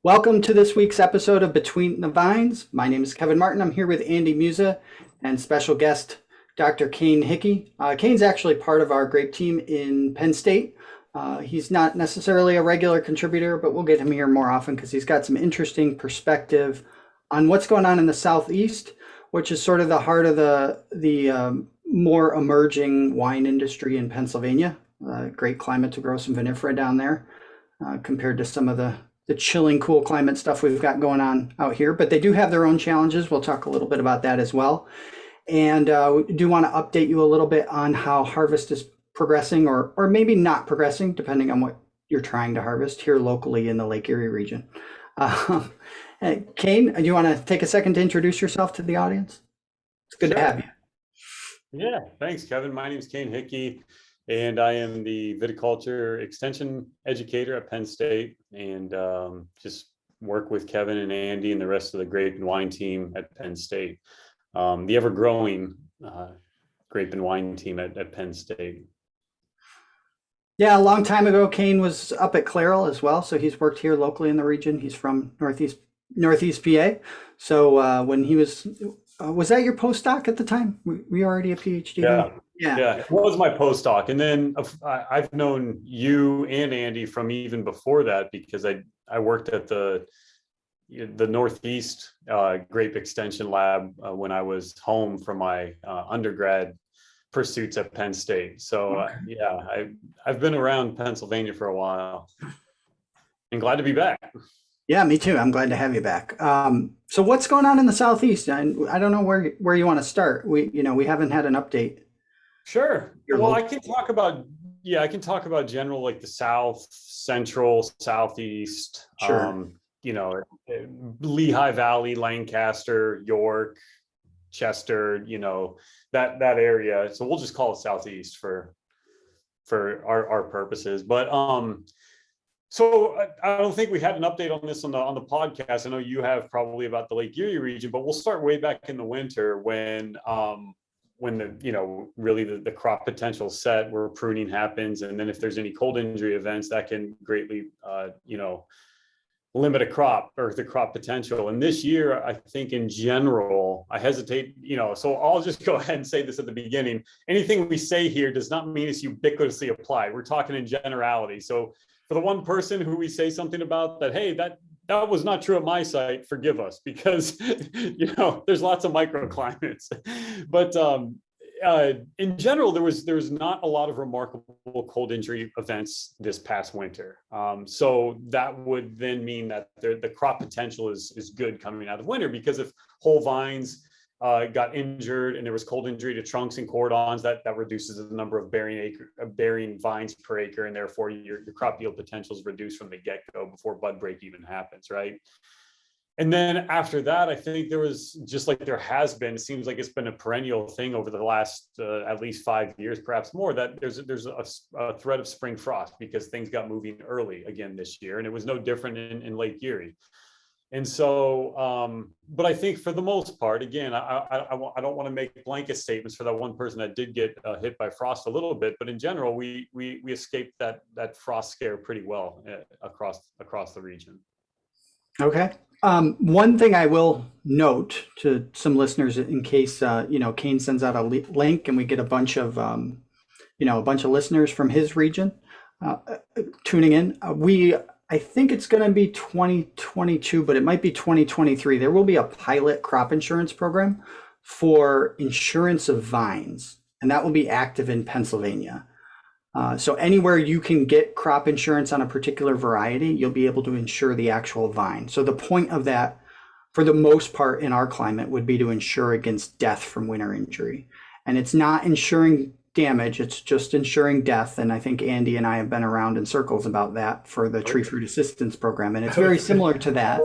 Welcome to this week's episode of Between the Vines. My name is Kevin Martin. I'm here with Andy Musa and special guest Dr. Cain Hickey. Cain's actually part of our Grape team in Penn State. He's not necessarily a regular contributor, but we'll get him here more often because he's got some interesting perspective on what's going on in the Southeast, which is sort of the heart of the more emerging wine industry in Pennsylvania. Great climate to grow some vinifera down there compared to some of the chilling, cool climate stuff we've got going on out here, but they do have their own challenges. We'll talk a little bit about that as well. And we do want to update you a little bit on how harvest is progressing or maybe not progressing, depending on what you're trying to harvest here locally in the Lake Erie region. Cain, do you want to take a second to introduce yourself to the audience? It's good to have you. Yeah, thanks, Kevin. My name is Cain Hickey, and I am the viticulture extension educator at Penn State, and just work with Kevin and Andy and the rest of the grape and wine team at Penn State, the ever-growing grape and wine team at Penn State. Yeah, a long time ago, Cain was up at Clairol as well, so he's worked here locally in the region. He's from Northeast PA. So when he was that your postdoc at the time? Were you already a PhD? Yeah, it was my postdoc. And then I've known you and Andy from even before that because I worked at the Northeast Grape Extension Lab when I was home from my undergrad pursuits at Penn State. So yeah, I've been around Pennsylvania for a while and glad to be back. Yeah, me too. I'm glad to have you back. So what's going on in the Southeast? I don't know where you want to start. We haven't had an update. Sure. Well, I can talk about general, like the South, Central, Southeast, Sure. Lehigh Valley, Lancaster, York, Chester, that area. So we'll just call it Southeast for our purposes. But so I don't think we had an update on this on the podcast. I know you have probably about the Lake Erie region, but we'll start way back in the winter when the crop potential set where pruning happens, and then if there's any cold injury events that can greatly limit a crop or the crop potential. And this year, I think in general, I hesitate, so I'll just go ahead and say this at the beginning. Anything we say here does not mean it's ubiquitously applied. We're talking in generality. So for the one person who we say something about that, hey, that was not true at my site, forgive us, because there's lots of microclimates. But in general, there was not a lot of remarkable cold injury events this past winter. So that would then mean that the crop potential is good coming out of winter, because if whole vines got injured and there was cold injury to trunks and cordons, that reduces the number of bearing vines per acre, and therefore your crop yield potential is reduced from the get-go before bud break even happens, right? And then after that, I think there was, just like there has been, it seems like it's been a perennial thing over the last at least 5 years, perhaps more, that there's a threat of spring frost because things got moving early again this year, and it was no different in Lake Erie. And so, but I think for the most part, again, I don't want to make blanket statements for that one person that did get hit by frost a little bit, but in general, we escaped that frost scare pretty well across the region. Okay. One thing I will note to some listeners, in case Cain sends out a link and we get a bunch of listeners from his region tuning in. I think it's going to be 2022, but it might be 2023. There will be a pilot crop insurance program for insurance of vines, and that will be active in Pennsylvania. So anywhere you can get crop insurance on a particular variety, you'll be able to insure the actual vine. So the point of that, for the most part in our climate, would be to insure against death from winter injury. And it's not insuring damage, it's just ensuring death. And I think Andy and I have been around in circles about that for the tree fruit assistance program, and it's very similar to that.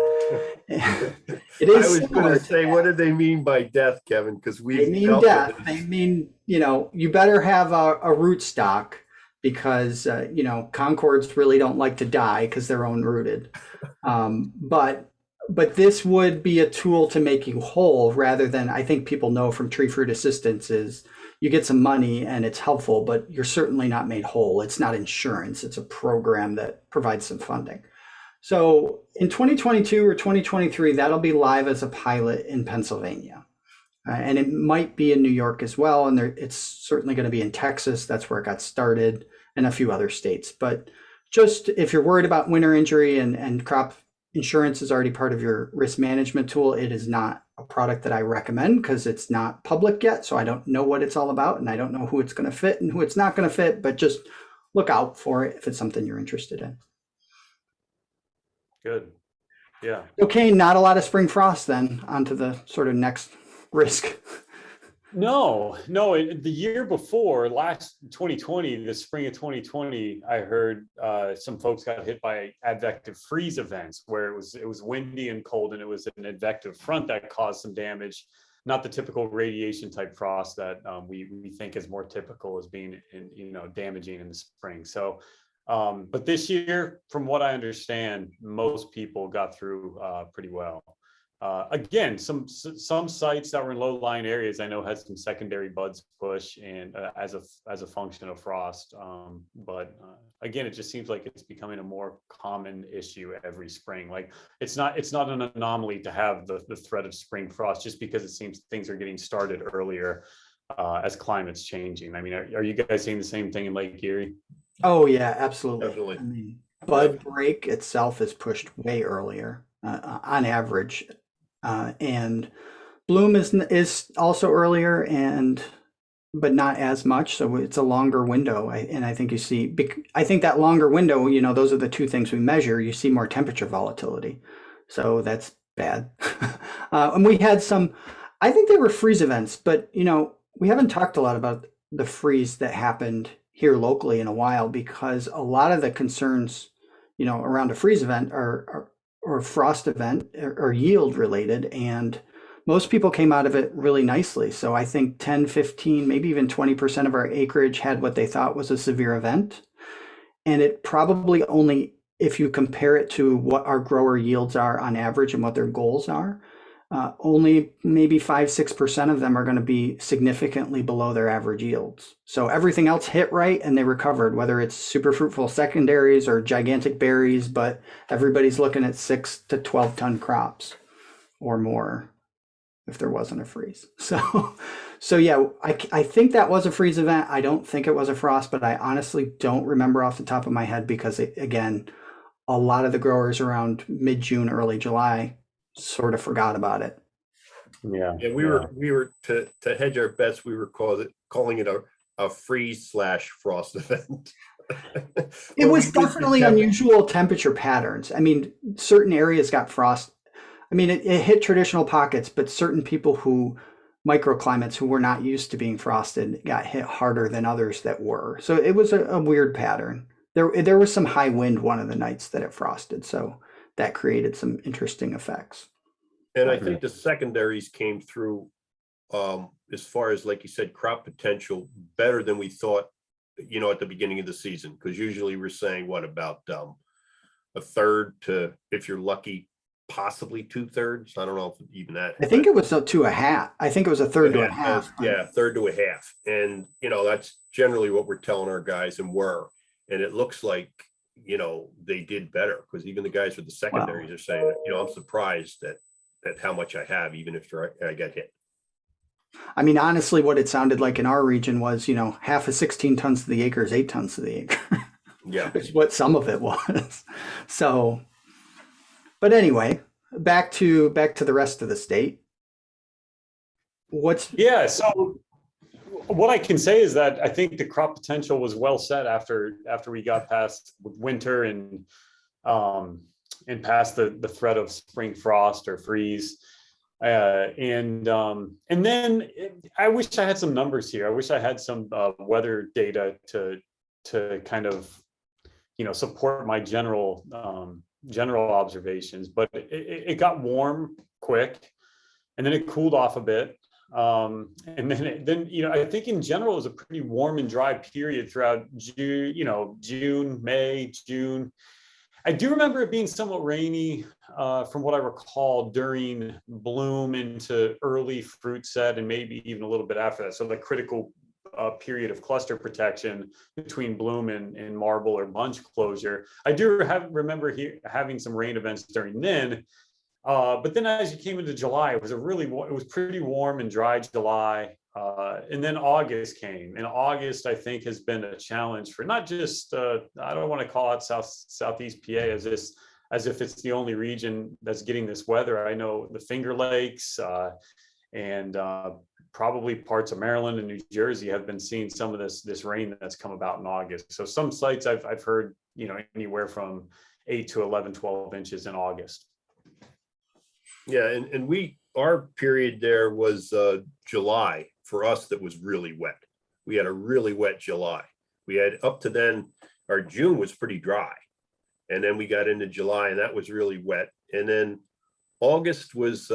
It is. I was going to say, what do they mean by death, Kevin? Because they mean death. They mean, you better have a rootstock, because Concords really don't like to die because they're unrooted. But this would be a tool to make you whole, rather than, I think people know from tree fruit assistance, is you get some money and it's helpful, but you're certainly not made whole. It's not insurance. It's a program that provides some funding. So in 2022 or 2023, that'll be live as a pilot in Pennsylvania. And it might be in New York as well. And it's certainly going to be in Texas. That's where it got started, and a few other states. But just if you're worried about winter injury and crop insurance is already part of your risk management tool, it is not a product that I recommend because it's not public yet. So I don't know what it's all about, and I don't know who it's going to fit and who it's not going to fit, but just look out for it if it's something you're interested in. Good. Yeah. Okay, not a lot of spring frost then. Onto the sort of next risk. No, the year before, last 2020, the spring of 2020, I heard some folks got hit by advective freeze events where it was windy and cold, and it was an advective front that caused some damage. Not the typical radiation type frost that we think is more typical as being damaging in the spring. So but this year, from what I understand, most people got through pretty well. Again, some sites that were in low-lying areas I know had some secondary buds push and as a function of frost. But again, it just seems like it's becoming a more common issue every spring. Like it's not an anomaly to have the threat of spring frost just because it seems things are getting started earlier as climate's changing. I mean, are you guys seeing the same thing in Lake Erie? Oh yeah, absolutely. Definitely. I mean, bud break itself is pushed way earlier on average, and bloom is also earlier, but not as much. So it's a longer window, and I think I think that longer window, those are the two things we measure. You see more temperature volatility, so that's bad. And we had some, I think they were freeze events, but we haven't talked a lot about the freeze that happened here locally in a while, because a lot of the concerns, around a freeze event or frost event are yield related, and most people came out of it really nicely. So I think 10, 15, maybe even 20% of our acreage had what they thought was a severe event. And it probably only, if you compare it to what our grower yields are on average and what their goals are, only maybe 5-6% of them are going to be significantly below their average yields. So everything else hit right and they recovered, whether it's super fruitful secondaries or gigantic berries, but everybody's looking at 6 to 12 ton crops or more if there wasn't a freeze. So yeah, I think that was a freeze event. I don't think it was a frost, but I honestly don't remember off the top of my head because again, a lot of the growers around mid-June, early July sort of forgot about it. Yeah. Yeah, we were to hedge our bets, we were calling it a freeze/frost event. It was definitely unusual temperature patterns. I mean, certain areas got frost. I mean, it hit traditional pockets, but certain people microclimates who were not used to being frosted got hit harder than others that were. So it was a weird pattern. There was some high wind one of the nights that it frosted, so that created some interesting effects. And I think the secondaries came through, as far as, like you said, crop potential better than we thought, at the beginning of the season. Because usually we're saying, what, about a third to, if you're lucky, possibly 2/3. I don't know if even that. I think it was to a half. I think it was a third to a half. Yeah, third to a half. And, that's generally what we're telling our guys and and it looks like, they did better, because even the guys with the secondaries are saying, I'm surprised at how much I have, even if I get hit. I mean, honestly, what it sounded like in our region was, half of 16 tons to the acre is 8 tons to the acre. Yeah. It's what some of it was. So, but anyway, back to the rest of the state. So what I can say is that I think the crop potential was well set after we got past winter and past the threat of spring frost or freeze. And then I wish I had some numbers here. I wish I had some weather data to kind of, support my general observations, but it got warm quick and then it cooled off a bit. And then I think in general it was a pretty warm and dry period throughout June, May, June. I do remember it being somewhat rainy from what I recall during bloom into early fruit set and maybe even a little bit after that. So the critical a period of cluster protection between bloom and marble or bunch closure. I do remember having some rain events during then. But then as you came into July, it was pretty warm and dry July. And then August came, and August I think has been a challenge for not just, I don't want to call it Southeast PA as if it's the only region that's getting this weather. I know the Finger Lakes and probably parts of Maryland and New Jersey have been seeing some of this rain that's come about in August. So some sites I've heard, anywhere from 8 to 11, 12 inches in August. Yeah, and our period there was July for us that was really wet. We had a really wet July. We had up to then, our June was pretty dry. And then we got into July and that was really wet. And then August was,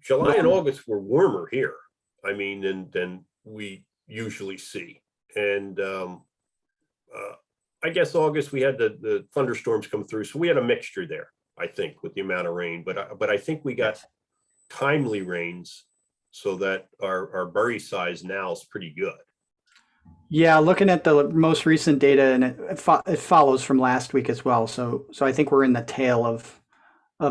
July and August were warmer here. I mean, than we usually see. And I guess August we had the thunderstorms come through. So we had a mixture there, I think, with the amount of rain. But I think we got timely rains so that our berry size now is pretty good. Yeah, looking at the most recent data, and it follows from last week as well. So I think we're in the tail of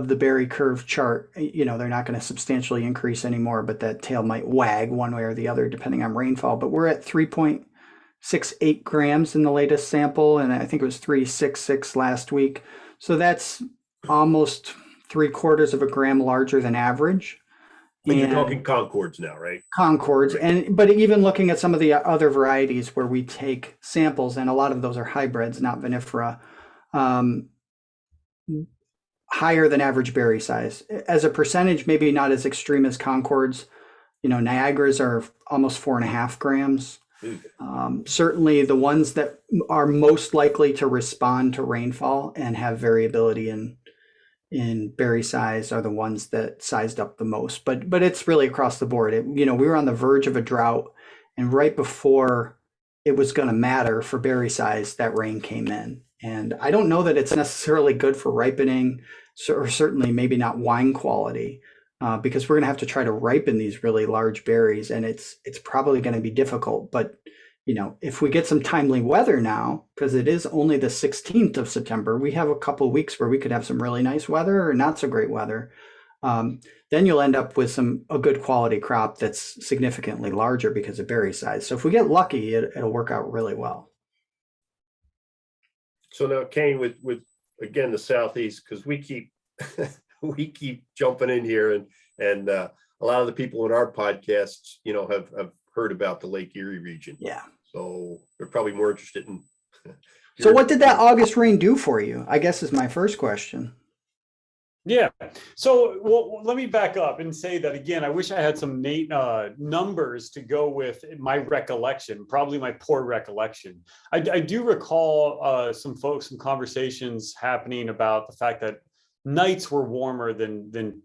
the berry curve chart. They're not going to substantially increase anymore, but that tail might wag one way or the other depending on rainfall. But we're at 3.68 grams in the latest sample, and I think it was 3.66 last week. So that's almost 3/4 of a gram larger than average. And you're talking Concords now, right? Concords. Right. But even looking at some of the other varieties where we take samples, and a lot of those are hybrids, not vinifera, higher than average berry size. As a percentage, maybe not as extreme as Concords. Niagaras are almost 4.5 grams. Certainly the ones that are most likely to respond to rainfall and have variability in berry size are the ones that sized up the most, but it's really across the board. We were on the verge of a drought, and right before it was going to matter for berry size, that rain came in. And I don't know that it's necessarily good for ripening, or certainly maybe not wine quality, because we're going to have to try to ripen these really large berries, and it's probably going to be difficult. But if we get some timely weather now, because it is only the 16th of September, we have a couple of weeks where we could have some really nice weather or not so great weather. Then you'll end up with a good quality crop that's significantly larger because of berry size. So if we get lucky, it'll work out really well. So now, Cain, with again the Southeast, because we keep we keep jumping in here, and a lot of the people in our podcasts, have heard about the Lake Erie region. Yeah. So they're probably more interested in. So what did that August rain do for you? I guess is my first question. Yeah. So let me back up and say that again. I wish I had some numbers to go with my recollection, probably my poor recollection. I do recall some conversations happening about the fact that nights were warmer than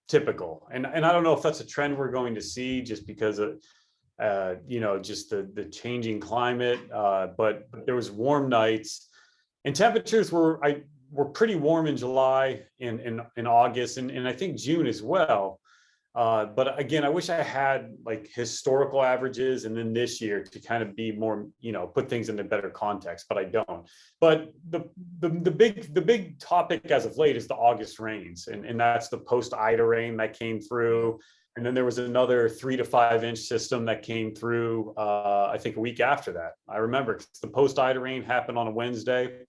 typical, and I don't know if that's a trend we're going to see just because of just the changing climate. But there was warm nights, and temperatures were pretty warm in July, in August, and I think June as well. But again, I wish I had like historical averages, and then this year to kind of be more, put things into better context, but I don't. But the big topic as of late is the August rains, and that's the post-Ida rain that came through. And then there was another 3 to 5 inch system that came through, I think a week after that. I remember the post-Ida rain happened on a Wednesday.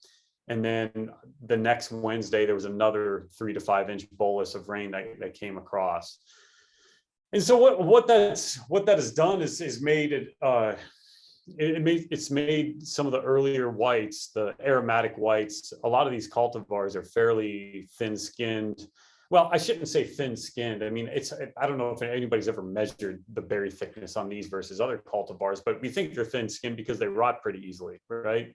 And then the next Wednesday, there was another 3 to 5 inch bolus of rain that came across. And so what that has done is made it, it's made some of the earlier whites, the aromatic whites. A lot of these cultivars are fairly thin-skinned. Well, I shouldn't say thin-skinned. I mean, I don't know if anybody's ever measured the berry thickness on these versus other cultivars, but we think they're thin-skinned because they rot pretty easily, right?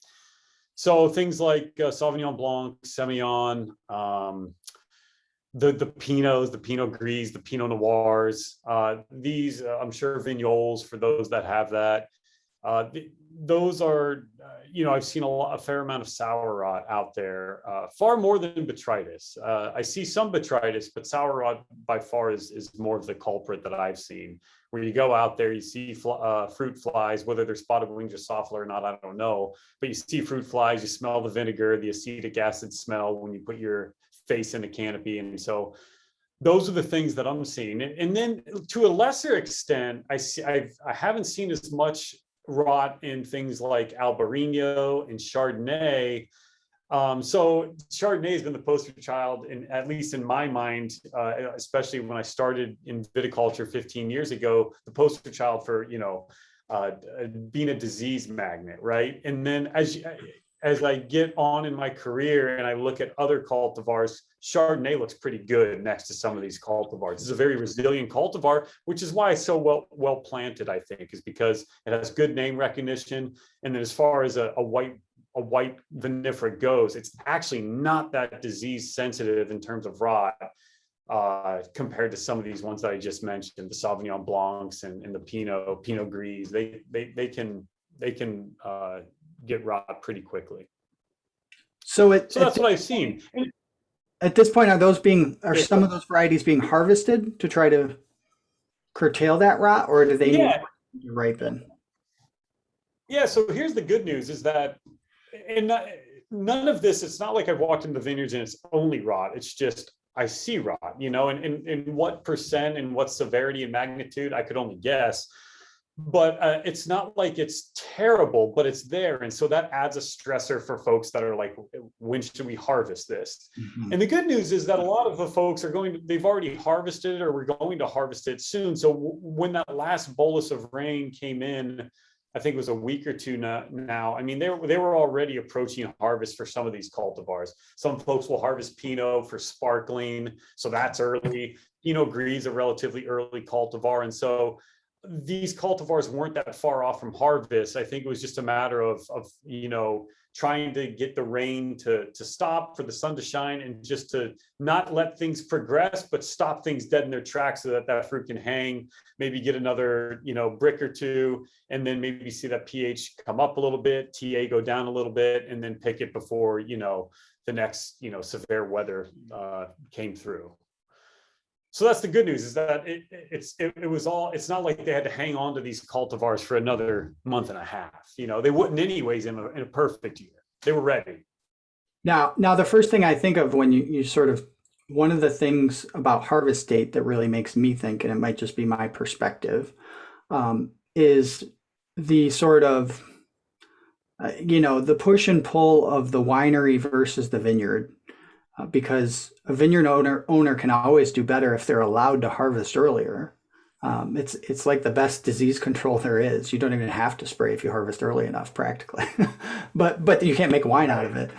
So things like Sauvignon Blanc, Semillon, the Pinots, the Pinot Gris, the Pinot Noirs, these, I'm sure Vignoles for those that have that. Those are, I've seen a fair amount of sour rot out there, far more than botrytis. I see some botrytis, but sour rot by far is more of the culprit that I've seen. Where you go out there, you see fruit flies, whether they're spotted wing Drosophila or not, I don't know. But you see fruit flies, you smell the vinegar, the acetic acid smell when you put your face in a canopy. And so those are the things that I'm seeing. And then to a lesser extent, I haven't seen as much rot in things like Albarino and Chardonnay. So Chardonnay has been the poster child, at least in my mind, especially when I started in viticulture 15 years ago, the poster child for, being a disease magnet, right? And then as I get on in my career and I look at other cultivars, Chardonnay looks pretty good next to some of these cultivars. It's a very resilient cultivar, which is why it's so well planted, I think, is because it has good name recognition. And then as far as a white vinifera goes, it's actually not that disease sensitive in terms of rot compared to some of these ones that I just mentioned, the Sauvignon Blancs and the Pinot Gris. They can get rot pretty quickly. So that's what I've seen. At this point, are some of those varieties being harvested to try to curtail that rot, or do they need to ripen? Yeah, so here's the good news is that none of this, it's not like I've walked into the vineyards and it's only rot. It's just, I see rot, and what percent and what severity and magnitude, I could only guess. But it's not like it's terrible, but it's there. And so that adds a stressor for folks that are like, when should we harvest this? Mm-hmm. And the good news is that a lot of the folks they've already harvested it, or we're going to harvest it soon. So when that last bolus of rain came in, I think it was a week or two now. I mean, they were already approaching harvest for some of these cultivars. Some folks will harvest Pinot for sparkling. So that's early. Pinot Gris, a relatively early cultivar. And so these cultivars weren't that far off from harvest. I think it was just a matter of trying to get the rain to stop, for the sun to shine, and just to not let things progress, but stop things dead in their tracks so that fruit can hang, maybe get another, brick or two, and then maybe see that pH come up a little bit, TA go down a little bit, and then pick it before, the next, severe weather came through. So that's the good news, is that it's not like they had to hang on to these cultivars for another month and a half. They wouldn't anyways in a perfect year. They were ready. Now the first thing I think of when you sort of, one of the things about harvest date that really makes me think, and it might just be my perspective, is the sort of, the push and pull of the winery versus the vineyard. Because a vineyard owner can always do better if they're allowed to harvest earlier. It's like the best disease control there is. You don't even have to spray if you harvest early enough, practically. but you can't make wine out of it.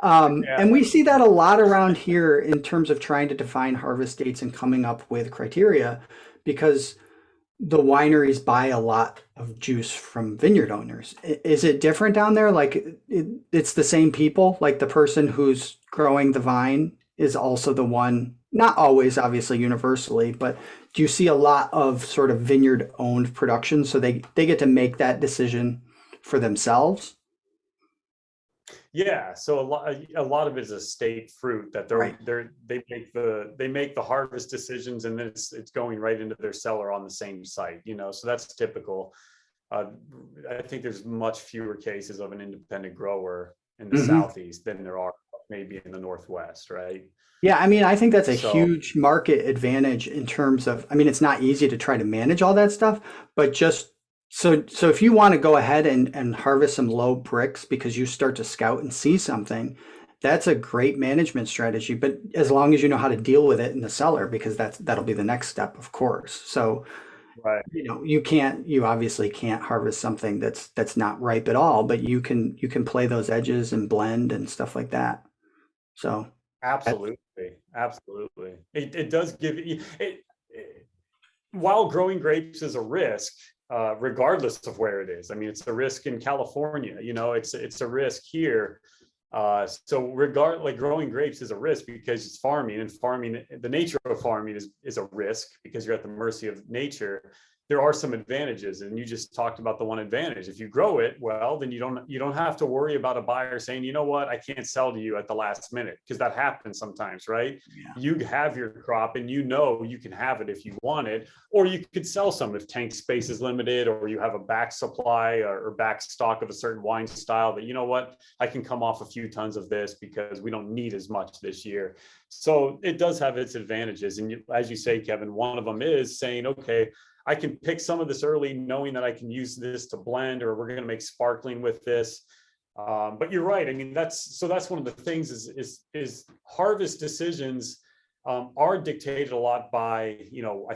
And we see that a lot around here in terms of trying to define harvest dates and coming up with criteria, because the wineries buy a lot of juice from vineyard owners. Is it different down there? Like it's the same people, like the person who's growing the vine is also the one, not always, obviously, universally, but do you see a lot of sort of vineyard owned production? So they get to make that decision for themselves? Yeah, so a lot of it is a state fruit that they make the harvest decisions, and then it's going right into their cellar on the same site. So that's typical. I think there's much fewer cases of an independent grower in the Southeast than there are maybe in the Northwest, right? Yeah, I mean, I think that's a huge market advantage in terms of, I mean, it's not easy to try to manage all that stuff, but just so if you want to go ahead and harvest some low bricks because you start to scout and see something, that's a great management strategy. But as long as you know how to deal with it in the cellar, because that'll be the next step, of course. So, right, you obviously can't harvest something that's not ripe at all, but you can play those edges and blend and stuff like that. So absolutely. It does give while growing grapes is a risk. Regardless of where it is. I mean, it's a risk in California, it's a risk here. So like growing grapes is a risk because it's farming, and the nature of farming is a risk because you're at the mercy of nature. there are some advantages, and you just talked about the one advantage. If you grow it well, then you don't have to worry about a buyer saying, you know what, I can't sell to you at the last minute, because that happens sometimes, right? Yeah. You have your crop and you know you can have it if you want it, or you could sell some if tank space is limited, or you have a back supply or back stock of a certain wine style that, you know what, I can come off a few tons of this because we don't need as much this year. So it does have its advantages. And as you say, Kevin, one of them is saying, okay, I can pick some of this early, knowing that I can use this to blend, or we're going to make sparkling with this. But you're right. I mean, that's one of the things is harvest decisions are dictated a lot by, you know,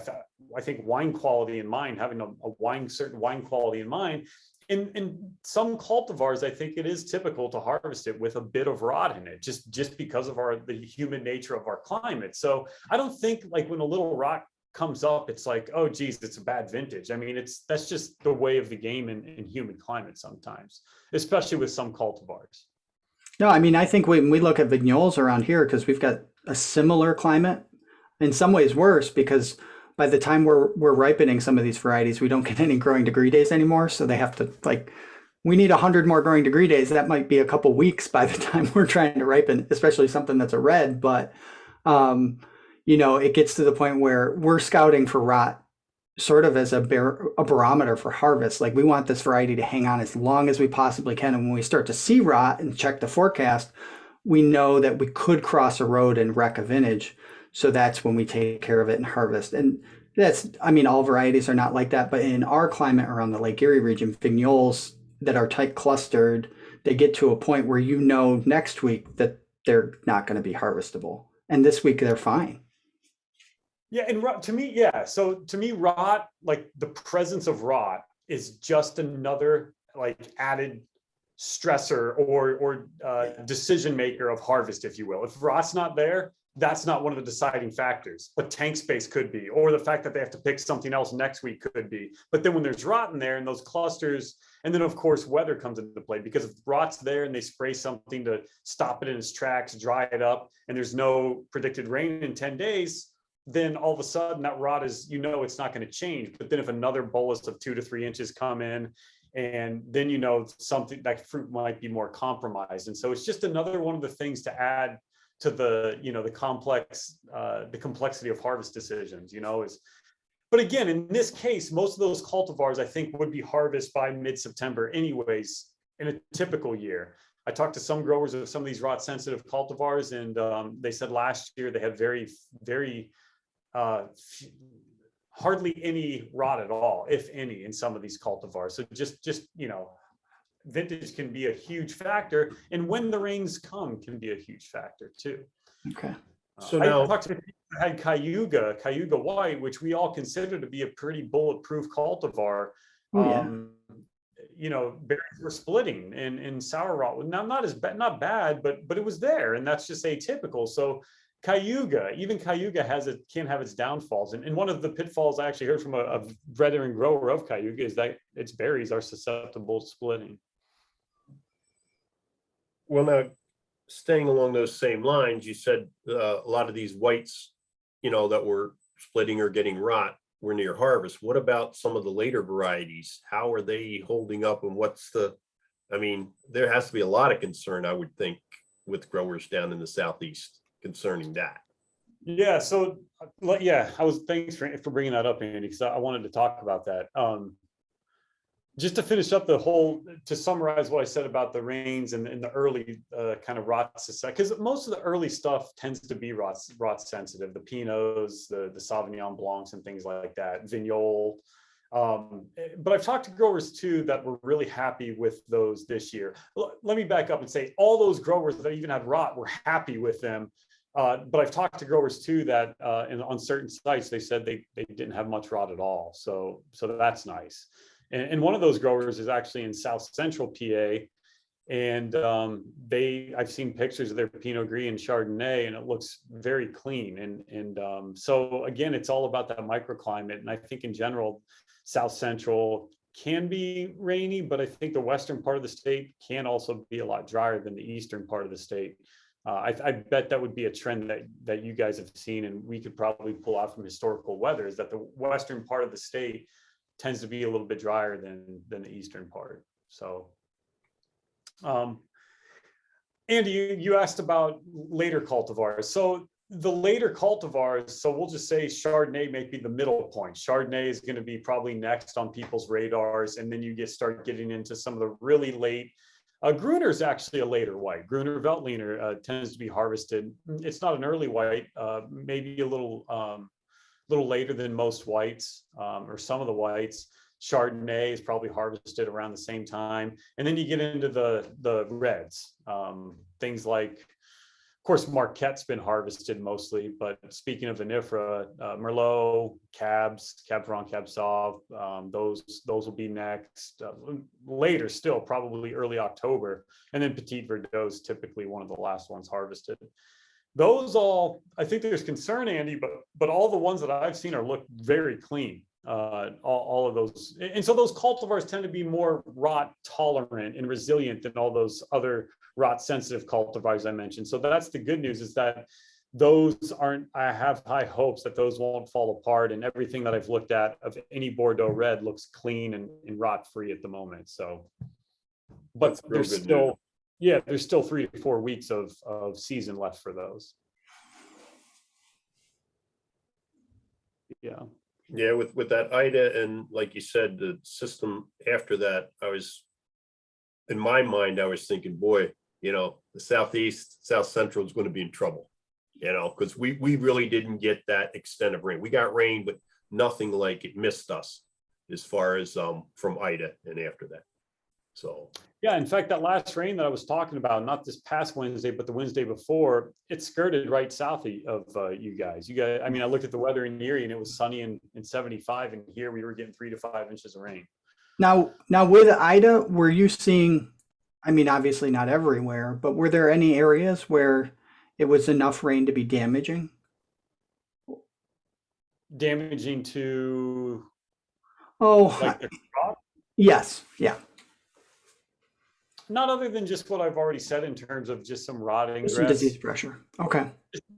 I think wine quality in mind, having a certain wine quality in mind. In some cultivars, I think it is typical to harvest it with a bit of rot in it, just because of the humid nature of our climate. So I don't think, like, when a little rot comes up, it's like, oh geez, it's a bad vintage. I mean, that's just the way of the game in humid climates sometimes, especially with some cultivars. No, I mean, I think when we look at vignoles around here, because we've got a similar climate, in some ways worse, because by the time we're ripening some of these varieties, we don't get any growing degree days anymore. So they have to, like, we need 100 more growing degree days. That might be a couple weeks by the time we're trying to ripen, especially something that's a red. But you know, it gets to the point where we're scouting for rot sort of as a barometer for harvest. Like, we want this variety to hang on as long as we possibly can. And when we start to see rot and check the forecast, we know that we could cross a road and wreck a vintage. So that's when we take care of it and harvest. And that's, I mean, all varieties are not like that, but in our climate around the Lake Erie region, vignoles that are tight clustered, they get to a point where, you know, next week that they're not going to be harvestable. And this week they're fine. Yeah, and to me, yeah. So to me, rot, like the presence of rot, is just another, like, added stressor or decision maker of harvest, if you will. If rot's not there, that's not one of the deciding factors, but tank space could be, or the fact that they have to pick something else next week could be. But then when there's rot in there and those clusters, and then of course weather comes into play, because if rot's there and they spray something to stop it in its tracks, dry it up, and there's no predicted rain in 10 days, then all of a sudden that rot is, you know, it's not going to change. But then if another bolus of 2 to 3 inches come in, and then, you know, something, that fruit might be more compromised. And so it's just another one of the things to add to the, you know, the complexity of harvest decisions, you know, but again, in this case, most of those cultivars, I think, would be harvested by mid-September anyways, in a typical year. I talked to some growers of some of these rot sensitive cultivars, and they said last year they had very hardly any rot at all, if any, in some of these cultivars. So just, you know, vintage can be a huge factor, and when the rains come can be a huge factor too. Okay. So now, I talked to people who had Cayuga White, which we all consider to be a pretty bulletproof cultivar. Oh, yeah. You know, berries were splitting and sour rot. Now, not bad, but it was there, and that's just atypical. So Cayuga can have its downfalls. And one of the pitfalls I actually heard from a veteran grower of Cayuga is that its berries are susceptible to splitting. well, now, staying along those same lines, you said a lot of these whites, you know, that were splitting or getting rot were near harvest. What about some of the later varieties? How are they holding up, and I mean, there has to be a lot of concern, I would think, with growers down in the Southeast concerning that. Yeah, so thanks for bringing that up, Andy, because I wanted to talk about that. Just to finish up to summarize what I said about the rains and the early kind of rot, because most of the early stuff tends to be rot sensitive, the Pinots, the Sauvignon Blancs and things like that, Vignole. But I've talked to growers too that were really happy with those this year. Let me back up and say all those growers that even had rot were happy with them. But I've talked to growers too that on certain sites, they said they didn't have much rot at all. So that's nice. And one of those growers is actually in South Central PA, and I've seen pictures of their Pinot Gris and Chardonnay, and it looks very clean. And so again, it's all about that microclimate. And I think in general, South Central can be rainy, but I think the western part of the state can also be a lot drier than the eastern part of the state. I bet that would be a trend that you guys have seen, and we could probably pull out from historical weather, is that the western part of the state tends to be a little bit drier than the eastern part. So, Andy, you asked about later cultivars. So the later cultivars, so we'll just say Chardonnay may be the middle point. Chardonnay is going to be probably next on people's radars, and then you start getting into some of the really late. Gruner is actually a later white. Gruner Veltliner tends to be harvested. It's not an early white, maybe a little later than most whites, or some of the whites. Chardonnay is probably harvested around the same time. And then you get into the reds, things like, of course, Marquette's been harvested mostly, but speaking of vinifera, Merlot, Cabs, Cab Franc, Cab Sauv, those will be next. Later still, probably early October. And then Petit Verdot is typically one of the last ones harvested. Those all, I think there's concern, Andy, but all the ones that I've seen look very clean. All of those, and so those cultivars tend to be more rot tolerant and resilient than all those other rot sensitive cultivars I mentioned. So that's the good news, is that those aren't, I have high hopes that those won't fall apart, and everything that I've looked at of any Bordeaux red looks clean and rot free at the moment. So, but there's still, there's still 3 to 4 weeks of season left for those. Yeah. Yeah, with that Ida, and like you said, the system after that, in my mind, I was thinking, boy, the Southeast, South Central is going to be in trouble, because we really didn't get that extent of rain. We got rain, but nothing like it missed us as far as from Ida and after that. So yeah, in fact, that last rain that I was talking about, not this past Wednesday, but the Wednesday before, it skirted right south of you guys. I mean, I looked at the weather in Erie and it was sunny and 75, and here we were getting 3 to 5 inches of rain. Now with Ida, were you seeing, I mean, obviously not everywhere, but were there any areas where it was enough rain to be damaging? Damaging to, like the crop? Yes, yeah. Not other than just what I've already said in terms of just some rotting Some grass. disease pressure. Okay.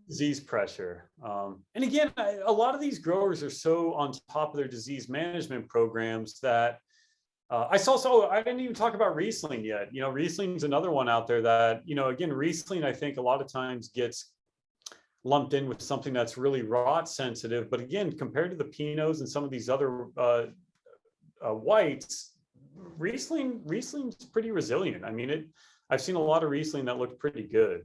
Disease pressure. And again, a lot of these growers are so on top of their disease management programs that I didn't even talk about Riesling yet. Riesling's another one out there that, again, Riesling, I think a lot of times gets lumped in with something that's really rot sensitive. But again, compared to the Pinots and some of these other whites, Riesling's pretty resilient. I mean, I've seen a lot of Riesling that looked pretty good.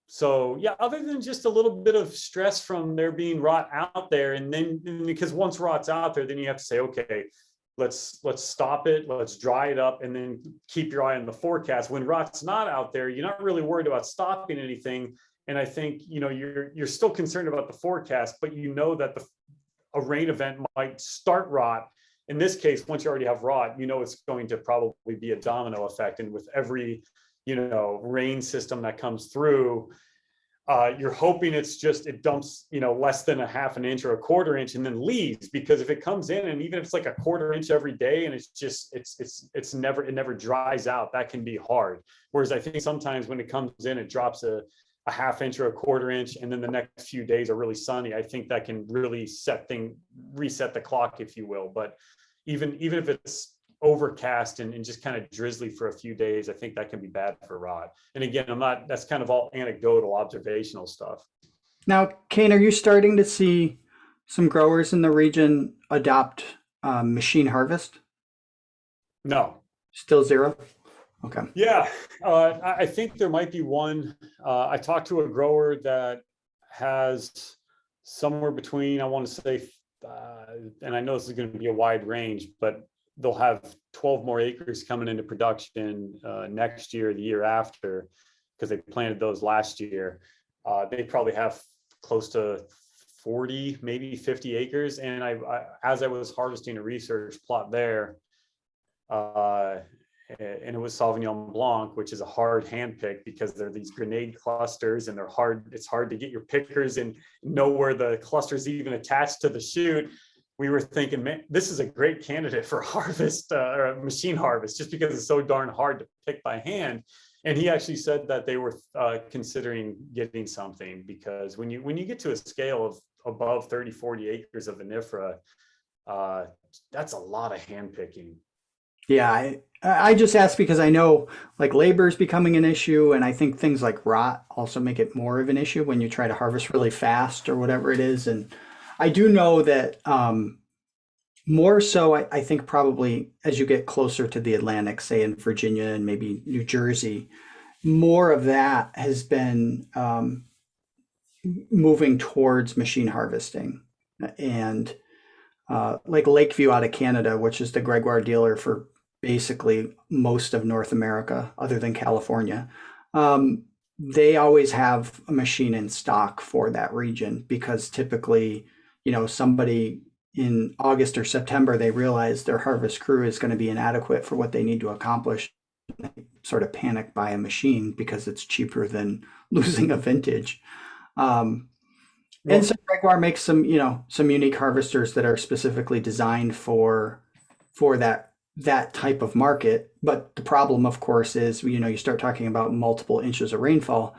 So yeah, other than just a little bit of stress from there being rot out there, and then because once rot's out there, then you have to say, okay, let's stop it, let's dry it up, and then keep your eye on the forecast. When rot's not out there, you're not really worried about stopping anything. And I think you're still concerned about the forecast, but that a rain event might start rot. In this case, once you already have rot, it's going to probably be a domino effect. And with every, rain system that comes through, you're hoping it dumps, less than a half an inch or a quarter inch and then leaves. Because if it comes in, and even if it's like a quarter inch every day, and it never dries out, that can be hard. Whereas I think sometimes when it comes in, it drops a half inch or a quarter inch, and then the next few days are really sunny. I think that can really reset the clock, if you will. But even if it's overcast and just kind of drizzly for a few days, I think that can be bad for rot. And again, that's kind of all anecdotal, observational stuff. Now, Cain, are you starting to see some growers in the region adopt machine harvest? No. Still zero? Okay. Yeah, I think there might be one. I talked to a grower that has somewhere between, I want to say, and I know this is going to be a wide range, but they'll have 12 more acres coming into production next year, the year after, because they planted those last year. They probably have close to 40, maybe 50 acres. And as I was harvesting a research plot there, and it was Sauvignon Blanc, which is a hard hand pick because they're these grenade clusters and they're hard. It's hard to get your pickers and know where the cluster's even attached to the shoot. We were thinking, man, this is a great candidate for harvest or machine harvest, just because it's so darn hard to pick by hand. And he actually said that they were considering getting something, because when you get to a scale of above 30, 40 acres of vinifera, that's a lot of hand picking. Yeah, I just asked because I know like labor is becoming an issue, and I think things like rot also make it more of an issue when you try to harvest really fast or whatever it is. And I do know that more so, I think probably as you get closer to the Atlantic, say in Virginia and maybe New Jersey, more of that has been moving towards machine harvesting. And like Lakeview out of Canada, which is the Gregoire dealer for basically most of North America, other than California, they always have a machine in stock for that region because typically, somebody in August or September, they realize their harvest crew is going to be inadequate for what they need to accomplish. They sort of panic buy a machine because it's cheaper than losing a vintage. And so Gregoire makes some unique harvesters that are specifically designed for that type of market. But the problem, of course, is you start talking about multiple inches of rainfall,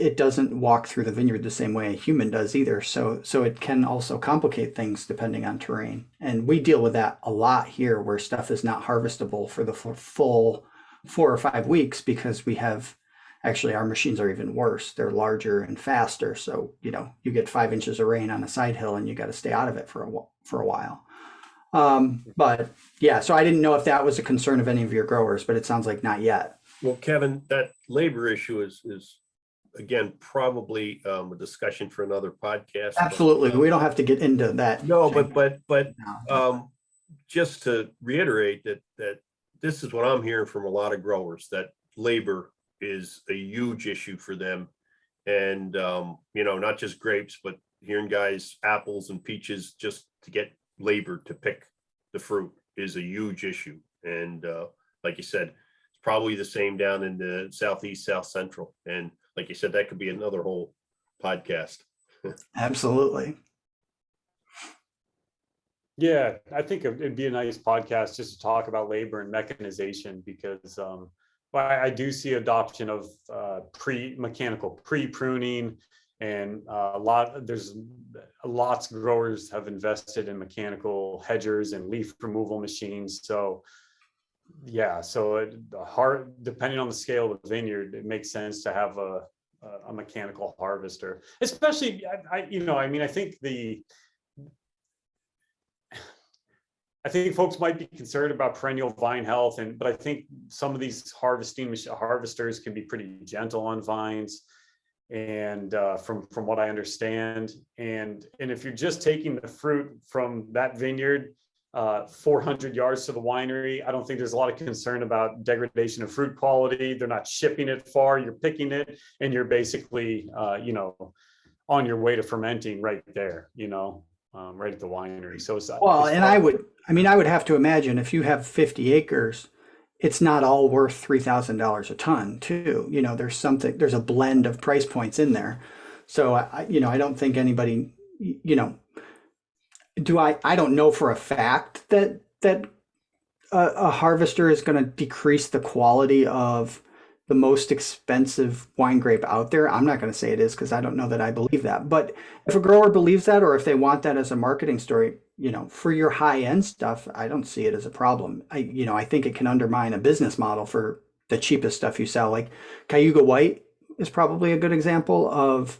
it doesn't walk through the vineyard the same way a human does either. So it can also complicate things depending on terrain. And we deal with that a lot here, where stuff is not harvestable for the full 4 or 5 weeks because we have. Actually, our machines are even worse. They're larger and faster. So, you get 5 inches of rain on a side hill and you got to stay out of it for a while. But yeah, so I didn't know if that was a concern of any of your growers, but it sounds like not yet. Well, Kevin, that labor issue is again, probably a discussion for another podcast. Absolutely. We don't have to get into that. No, but just to reiterate that this is what I'm hearing from a lot of growers, that labor is a huge issue for them. And, not just grapes, but hearing guys, apples and peaches, just to get labor to pick the fruit is a huge issue. And like you said, it's probably the same down in the Southeast, South Central. And like you said, that could be another whole podcast. Absolutely. Yeah, I think it'd be a nice podcast just to talk about labor and mechanization because I do see adoption of mechanical pre-pruning, and lots of growers have invested in mechanical hedgers and leaf removal machines. So yeah, depending on the scale of the vineyard, it makes sense to have a mechanical harvester, especially I think folks might be concerned about perennial vine health, but I think some of these harvesters can be pretty gentle on vines, and from what I understand, and if you're just taking the fruit from that vineyard 400 yards to the winery, I don't think there's a lot of concern about degradation of fruit quality. They're not shipping it far. You're picking it, and you're basically on your way to fermenting right there. Right at the winery. So I would have to imagine if you have 50 acres, it's not all worth $3,000 a ton too. There's a blend of price points in there. So I don't think anybody, I don't know for a fact that a harvester is going to decrease the quality of the most expensive wine grape out there. I'm not going to say it is because I don't know that I believe that. But if a grower believes that, or if they want that as a marketing story, for your high end stuff, I don't see it as a problem. I think it can undermine a business model for the cheapest stuff you sell. Like Cayuga White is probably a good example of,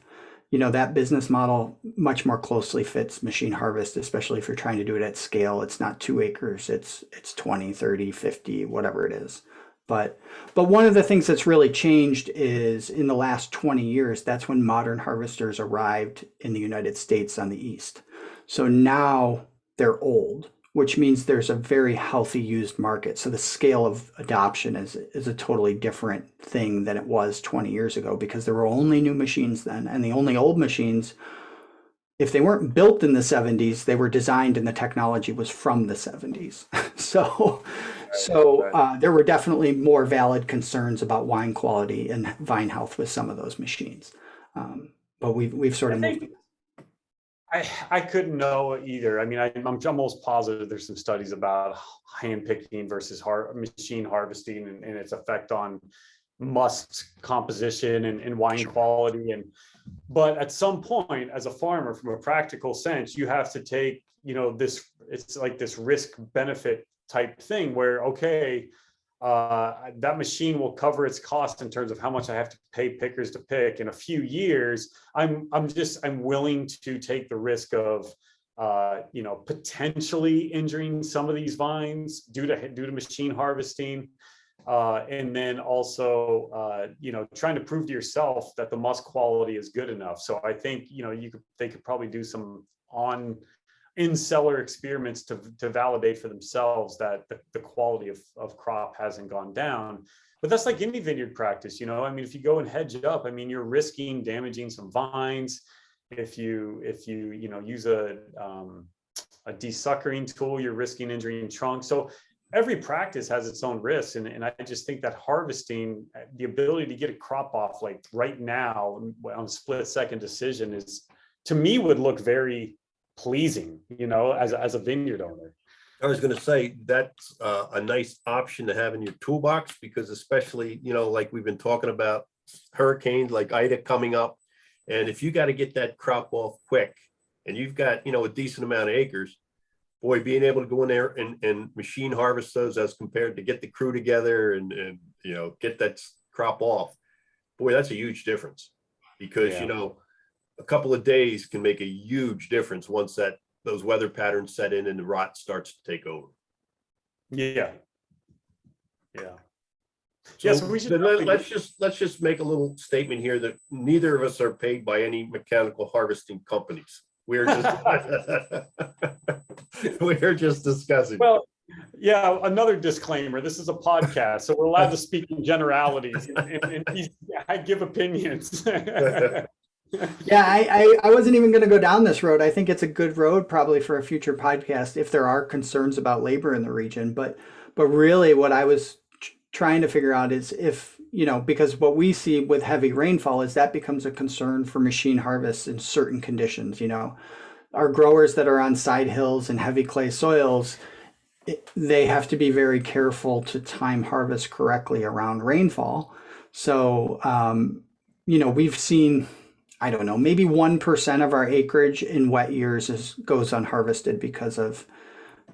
that business model much more closely fits machine harvest, especially if you're trying to do it at scale. It's not 2 acres, it's 20, 30, 50, whatever it is. But one of the things that's really changed is in the last 20 years, that's when modern harvesters arrived in the United States on the East. So now they're old, which means there's a very healthy used market. So the scale of adoption is a totally different thing than it was 20 years ago because there were only new machines then. And the only old machines, if they weren't built in the 70s, they were designed and the technology was from the 70s. So there were definitely more valid concerns about wine quality and vine health with some of those machines. But we've sort of moved. I couldn't know either. I mean, I'm almost positive there's some studies about hand picking versus machine harvesting and its effect on must composition and wine quality. But at some point, as a farmer, from a practical sense, you have to take, it's like this risk benefit type thing where, okay, that machine will cover its cost in terms of how much I have to pay pickers to pick. In a few years, I'm willing to take the risk of potentially injuring some of these vines due to machine harvesting. And then also, trying to prove to yourself that the must quality is good enough. So I think, they could probably do some in-cellar experiments to validate for themselves that the quality of crop hasn't gone down. But that's like any vineyard practice, if you go and hedge up, you're risking damaging some vines. If you use a desuckering tool, you're risking injuring trunks. So every practice has its own risks. And I just think that harvesting, the ability to get a crop off like right now on a split second decision to me, would look very pleasing, as a vineyard owner. I was going to say that's a nice option to have in your toolbox, because especially, like we've been talking about hurricanes like Ida coming up. And if you got to get that crop off quick and you've got, a decent amount of acres, boy, being able to go in there and machine harvest those as compared to get the crew together and get that crop off, boy, that's a huge difference, because, a couple of days can make a huge difference once those weather patterns set in and the rot starts to take over. Yeah. So, so we should let's just make a little statement here that neither of us are paid by any mechanical harvesting companies. We're just discussing. Well, yeah, another disclaimer. This is a podcast, so we're allowed to speak in generalities and I give opinions. Yeah, I wasn't even going to go down this road. I think it's a good road probably for a future podcast if there are concerns about labor in the region. But really what I was trying to figure out is if, because what we see with heavy rainfall is that becomes a concern for machine harvests in certain conditions. Our growers that are on side hills and heavy clay soils, they have to be very careful to time harvest correctly around rainfall. So, we've seen, I don't know, maybe 1% of our acreage in wet years goes unharvested because of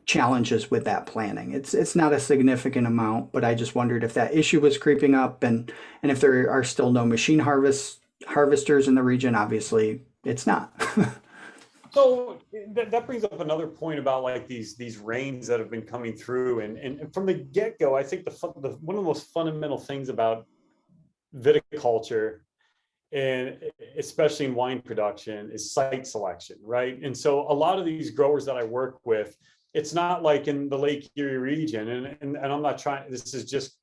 challenges with that planning. It's not a significant amount, but I just wondered if that issue was creeping up and if there are still no machine harvesters in the region. Obviously, it's not. So that brings up another point about like these rains that have been coming through, and from the get-go, I think one of the most fundamental things about viticulture, and especially in wine production, is site selection, right? And so a lot of these growers that I work with, it's not like in the Lake Erie region, and I'm not trying, this is just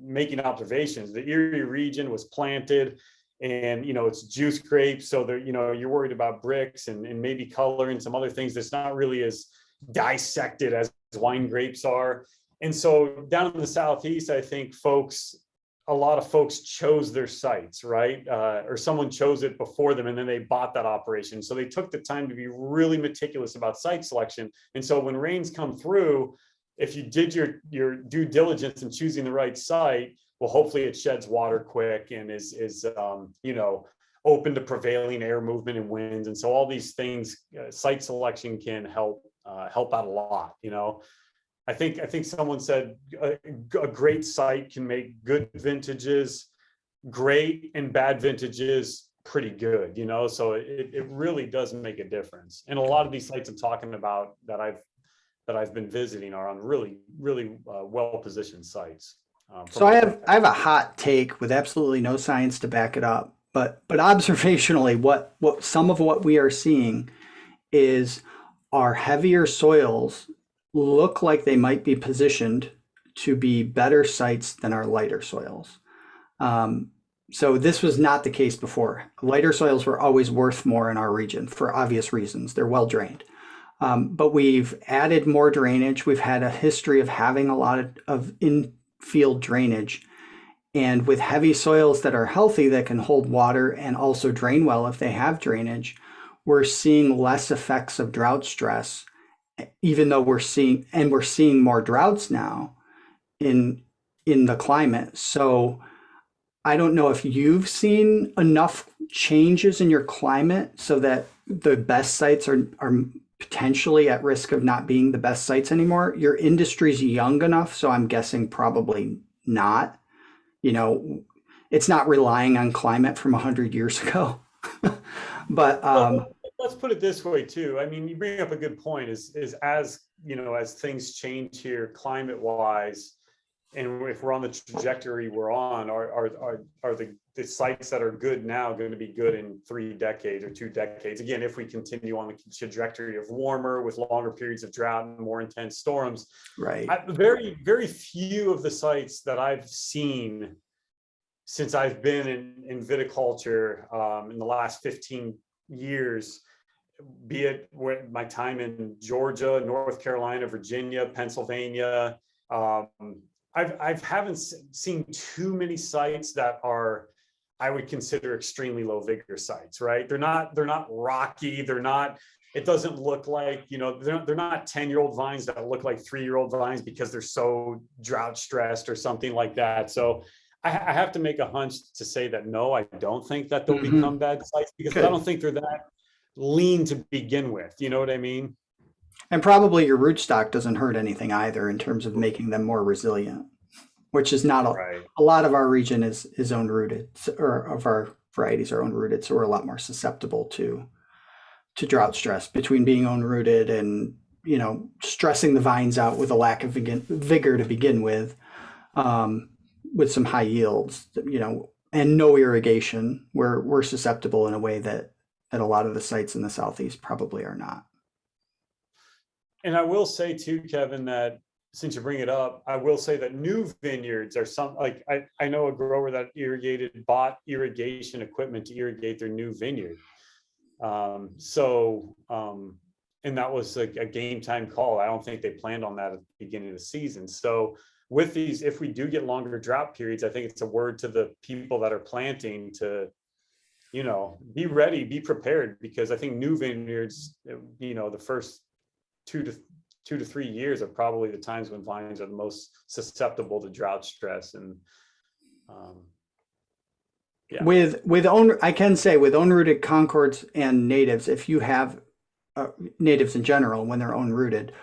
making observations. The Erie region was planted and, it's juice grapes. So there, you're worried about bricks and maybe color and some other things that's not really as dissected as wine grapes are. And so down in the Southeast, I think a lot of folks chose their sites, right? Or someone chose it before them and then they bought that operation. So they took the time to be really meticulous about site selection. And so when rains come through, if you did your due diligence in choosing the right site, well, hopefully it sheds water quick and is open to prevailing air movement and winds. And so all these things, site selection can help out a lot, I think someone said a great site can make good vintages great and bad vintages pretty good, so it really does make a difference. And a lot of these sites I'm talking about that I've been visiting are on really, really well-positioned sites. So I have a hot take with absolutely no science to back it up, but observationally, what some of what we are seeing is our heavier soils look like they might be positioned to be better sites than our lighter soils. So this was not the case before. Lighter soils were always worth more in our region for obvious reasons. They're well drained. But we've added more drainage. We've had a history of having a lot of in-field drainage. And with heavy soils that are healthy, that can hold water and also drain well if they have drainage, we're seeing less effects of drought stress, even though we're seeing more droughts now in in the climate. So I don't know if you've seen enough changes in your climate so that the best sites are potentially at risk of not being the best sites anymore. Your industry's young enough, so I'm guessing probably not. You know, it's not relying on climate from 100 years ago. But Well, let's put it this way too. I mean, you bring up a good point is as, you know, as things change here climate wise, and if we're on the trajectory we're on, are the sites that are good now going to be good in 3 decades or 2 decades? Again, if we continue on the trajectory of warmer with longer periods of drought and more intense storms. right. Very, very few of the sites that I've seen since I've been in viticulture in the last 15 years, be it my time in Georgia, North Carolina, Virginia, Pennsylvania, I haven't seen too many sites that are, I would consider extremely low vigor sites, right? They're not rocky. It doesn't look like, you know, they're not 10-year-old vines that look like 3-year-old vines because they're so drought stressed or something like that. So I have to make a hunch to say that, no, I don't think that they'll become bad sites because I don't think they're that lean to begin with. You know what I mean? And probably your rootstock doesn't hurt anything either in terms of making them more resilient, which is not a lot of our region is own rooted, or of our varieties are own rooted. So we're a lot more susceptible to drought stress between being own rooted and, you know, stressing the vines out with a lack of vigor to begin with some high yields, you know, and no irrigation. We're susceptible in a way that a lot of the sites in the Southeast probably are not. And I will say too, Kevin, that since you bring it up, I will say that new vineyards are like, I know a grower that bought irrigation equipment to irrigate their new vineyard. And that was a game time call. I don't think they planned on that at the beginning of the season. So with these, if we do get longer drought periods, I think it's a word to the people that are planting to, you know, be ready, be prepared, because I think new vineyards, you know, the first 2 to 3 years are probably the times when vines are the most susceptible to drought stress. And I can say with own rooted Concords and natives, if you have natives in general, when they're own rooted,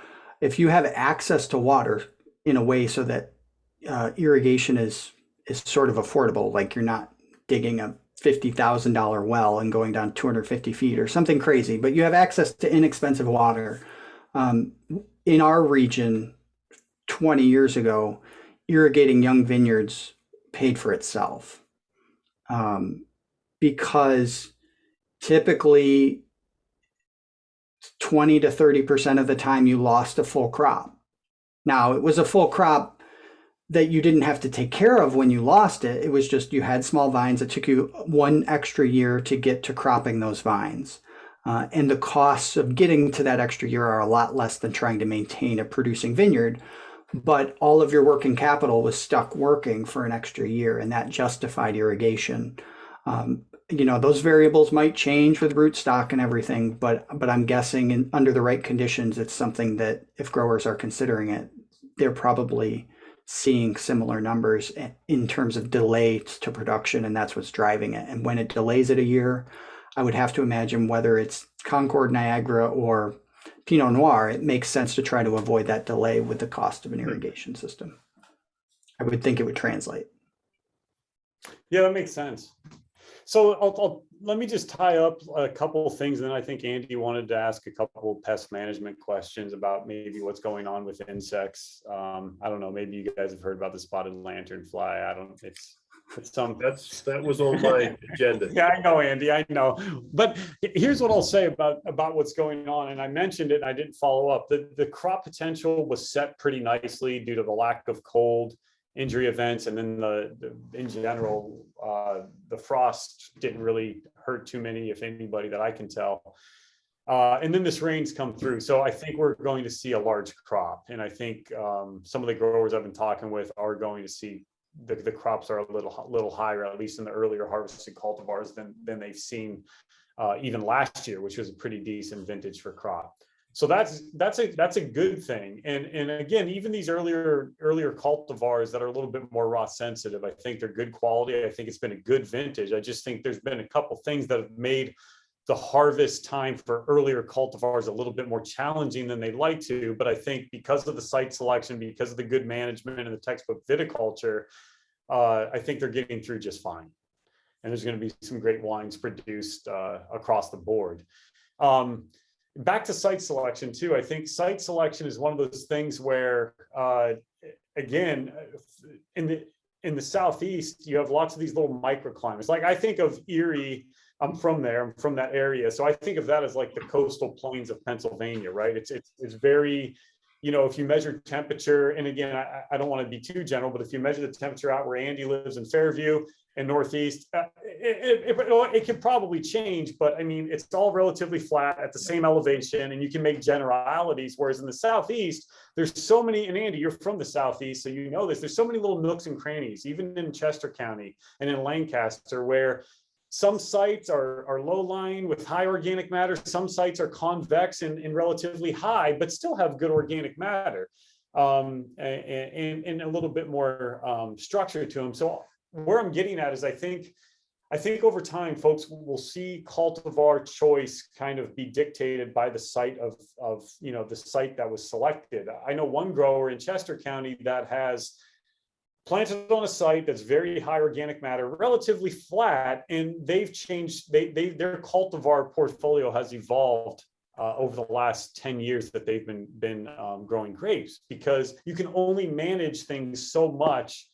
if you have access to water in a way so that irrigation is sort of affordable, like you're not digging a $50,000 well and going down 250 feet or something crazy, but you have access to inexpensive water. In our region 20 years ago, irrigating young vineyards paid for itself because typically 20 to 30% of the time you lost a full crop. Now, it was a full crop that you didn't have to take care of when you lost it. It was just you had small vines. It took you 1 extra year to get to cropping those vines. And the costs of getting to that extra year are a lot less than trying to maintain a producing vineyard. But all of your working capital was stuck working for an extra year, and that justified irrigation. You know, those variables might change with rootstock and everything, but I'm guessing under the right conditions, it's something that if growers are considering it, they're probably seeing similar numbers in terms of delay to production, and that's what's driving it. And when it delays it a year, I would have to imagine whether it's Concord, Niagara, or Pinot Noir, it makes sense to try to avoid that delay with the cost of an irrigation system. I would think it would translate. Yeah, that makes sense. So let me just tie up a couple of things, and then I think Andy wanted to ask a couple of pest management questions about maybe what's going on with insects. I don't know, maybe you guys have heard about the spotted lanternfly. That was on my agenda. Yeah, I know, Andy, I know. But here's what I'll say about what's going on. And I mentioned it and I didn't follow up. The crop potential was set pretty nicely due to the lack of cold, injury events, and then in general, the frost didn't really hurt too many, if anybody, that I can tell. And then this rain's come through. So I think we're going to see a large crop. And I think some of the growers I've been talking with are going to see the crops are a little higher, at least in the earlier harvested cultivars than they've seen even last year, which was a pretty decent vintage for crop. So that's a good thing. And again, even these earlier cultivars that are a little bit more raw sensitive, I think they're good quality. I think it's been a good vintage. I just think there's been a couple things that have made the harvest time for earlier cultivars a little bit more challenging than they'd like to. But I think because of the site selection, because of the good management and the textbook viticulture, I think they're getting through just fine. And there's going to be some great wines produced across the board. Back to site selection too. I think site selection is one of those things where, again, in the Southeast, you have lots of these little microclimates. Like I think of Erie. I'm from there. I'm from that area, so I think of that as like the coastal plains of Pennsylvania, right? It's very, if you measure temperature, and again, I don't want to be too general, but if you measure the temperature out where Andy lives in Fairview and Northeast, it can probably change, but I mean, it's all relatively flat at the same elevation, and you can make generalities. Whereas in the Southeast, there's so many, and Andy, you're from the Southeast, so you know this, there's so many little nooks and crannies, even in Chester County and in Lancaster, where some sites are low-lying with high organic matter. Some sites are convex and relatively high, but still have good organic matter and a little bit more structure to them. So where I'm getting at is I think over time, folks will see cultivar choice kind of be dictated by the site of the site that was selected. I know one grower in Chester County that has planted on a site that's very high organic matter, relatively flat, and they've changed, their cultivar portfolio has evolved over the last 10 years that they've been growing grapes, because you can only manage things so much.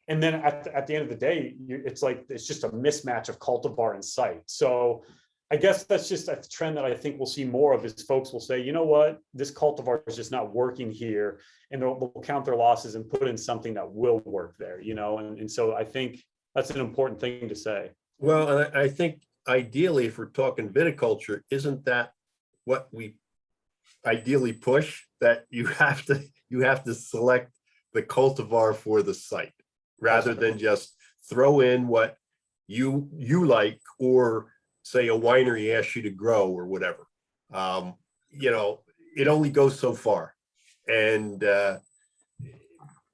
And then at the end of the day, it's just a mismatch of cultivar and site. So I guess that's just a trend that I think we'll see more of, is folks will say, you know what, this cultivar is just not working here, and they'll count their losses and put in something that will work there, and so I think that's an important thing to say. Well, and I think ideally, if we're talking viticulture, isn't that what we ideally push, that you have to select the cultivar for the site rather than just throw in what you like, or say a winery asks you to grow or whatever. It only goes so far, and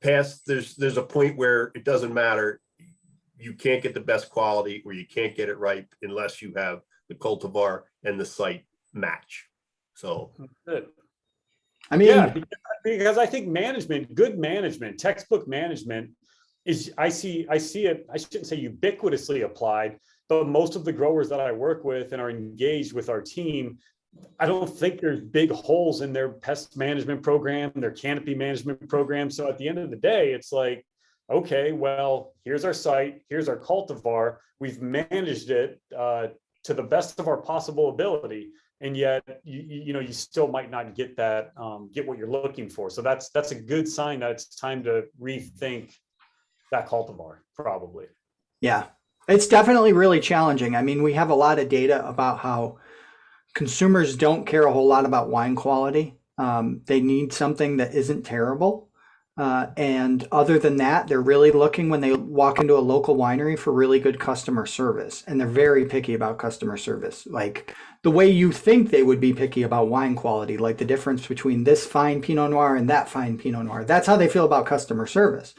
past there's a point where it doesn't matter. You can't get the best quality, or you can't get it ripe unless you have the cultivar and the site match. So good. I mean, yeah, because I think good management, textbook management is, I see it, I shouldn't say ubiquitously applied, but most of the growers that I work with and are engaged with our team, I don't think there's big holes in their pest management program, their canopy management program. So at the end of the day, it's like, okay, well, here's our site, here's our cultivar, we've managed it to the best of our possible ability, and yet you still might not get that, get what you're looking for. So that's a good sign that it's time to rethink that cultivar, probably. yeah, it's definitely really challenging. I mean, we have a lot of data about how consumers don't care a whole lot about wine quality. They need something that isn't terrible. And other than that, they're really looking, when they walk into a local winery, for really good customer service. And they're very picky about customer service. Like the way you think they would be picky about wine quality, like the difference between this fine Pinot Noir and that fine Pinot Noir. That's how they feel about customer service.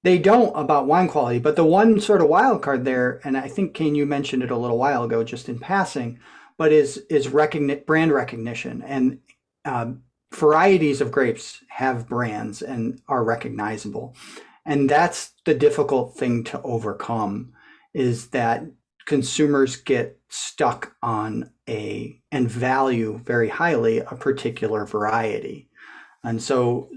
They don't about wine quality. But the one sort of wild card there, and I think, Cain, you mentioned it a little while ago, just in passing, but is brand recognition. And varieties of grapes have brands and are recognizable. And that's the difficult thing to overcome, is that consumers get stuck on and value very highly a particular variety. And so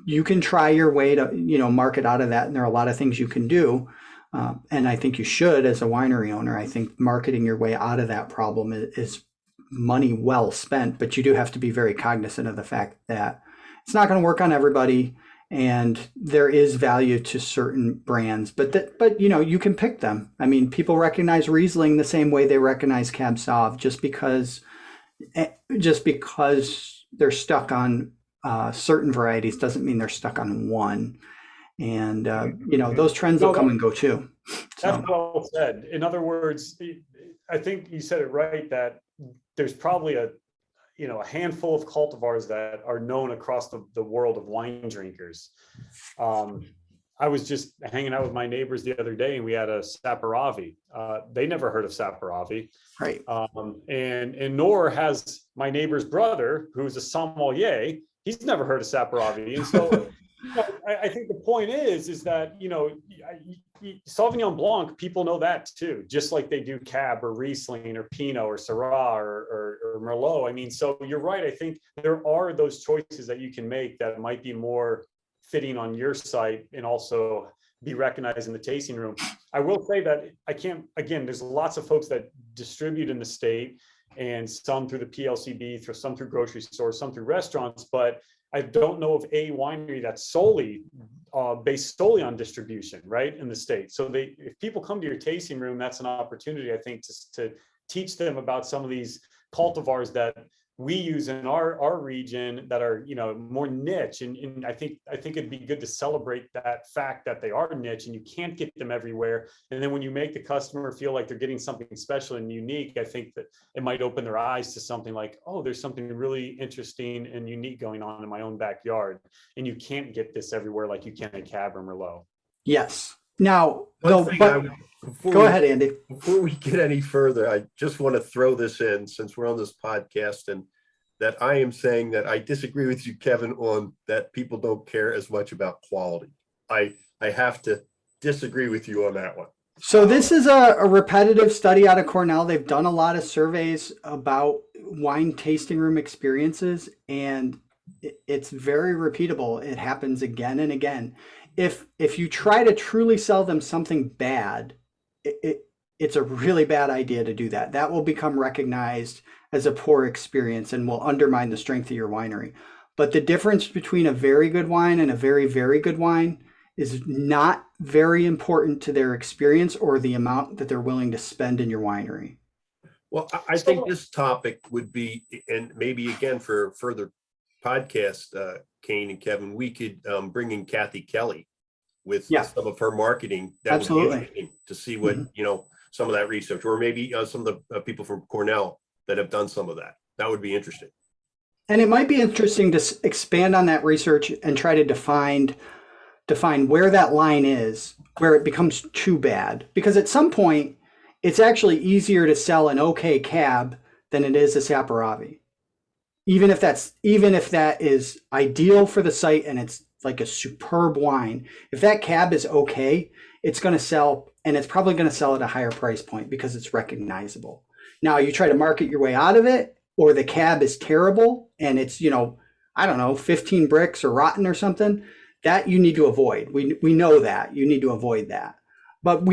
you can try your way to, market out of that. And there are a lot of things you can do. And I think you should, as a winery owner. I think marketing your way out of that problem is money well spent, but you do have to be very cognizant of the fact that it's not going to work on everybody, and there is value to certain brands, but you can pick them. I mean, people recognize Riesling the same way they recognize Cab Sauv, just because they're stuck on certain varieties doesn't mean they're stuck on one. And those trends will come and go too. So. That's well said. In other words, I think you said it right, that there's probably a handful of cultivars that are known across the world of wine drinkers. I was just hanging out with my neighbors the other day, and we had a Saperavi. They never heard of Saperavi. Right. And nor has my neighbor's brother, who's a sommelier. He's never heard of Saperavi. And so I think the point is that, Sauvignon Blanc, people know that too, just like they do Cab or Riesling or Pinot or Syrah or Merlot. I mean, so you're right. I think there are those choices that you can make that might be more fitting on your site and also be recognized in the tasting room. I will say that there's lots of folks that distribute in the state, and some through the PLCB, some through grocery stores, some through restaurants, but I don't know of a winery that's based solely on distribution, right, in the state. So if people come to your tasting room, that's an opportunity, I think, to teach them about some of these cultivars that we use in our region that are, more niche. And I think it'd be good to celebrate that fact that they are niche and you can't get them everywhere. And then when you make the customer feel like they're getting something special and unique, I think that it might open their eyes to something like, oh, there's something really interesting and unique going on in my own backyard. And you can't get this everywhere like you can in Cab or Merlot. Yes. Now, Go ahead, Andy. Before we get any further, I just want to throw this in, since we're on this podcast, and that I am saying that I disagree with you, Kevin, on that people don't care as much about quality. I have to disagree with you on that one. So this is a repetitive study out of Cornell. They've done a lot of surveys about wine tasting room experiences, and it's very repeatable. It happens again and again. If you try to truly sell them something bad, it's a really bad idea to do that. That will become recognized as a poor experience and will undermine the strength of your winery. But the difference between a very good wine and a very, very good wine is not very important to their experience or the amount that they're willing to spend in your winery. Well, I think this topic would be, and maybe again for further podcast, Cain and Kevin, we could bring in Kathy Kelly with some of her marketing. That Absolutely. would be interesting to see what, some of that research, or maybe some of the people from Cornell that have done some of that. That would be interesting. And it might be interesting to expand on that research and try to define where that line is, where it becomes too bad. Because at some point, it's actually easier to sell an okay Cab than it is a Saperavi. Even if that is ideal for the site and it's like a superb wine, if that Cab is okay, it's going to sell, and it's probably going to sell at a higher price point because it's recognizable. Now you try to market your way out of it, or the Cab is terrible and it's, 15 bricks or rotten or something, that you need to avoid. We know that you need to avoid that. But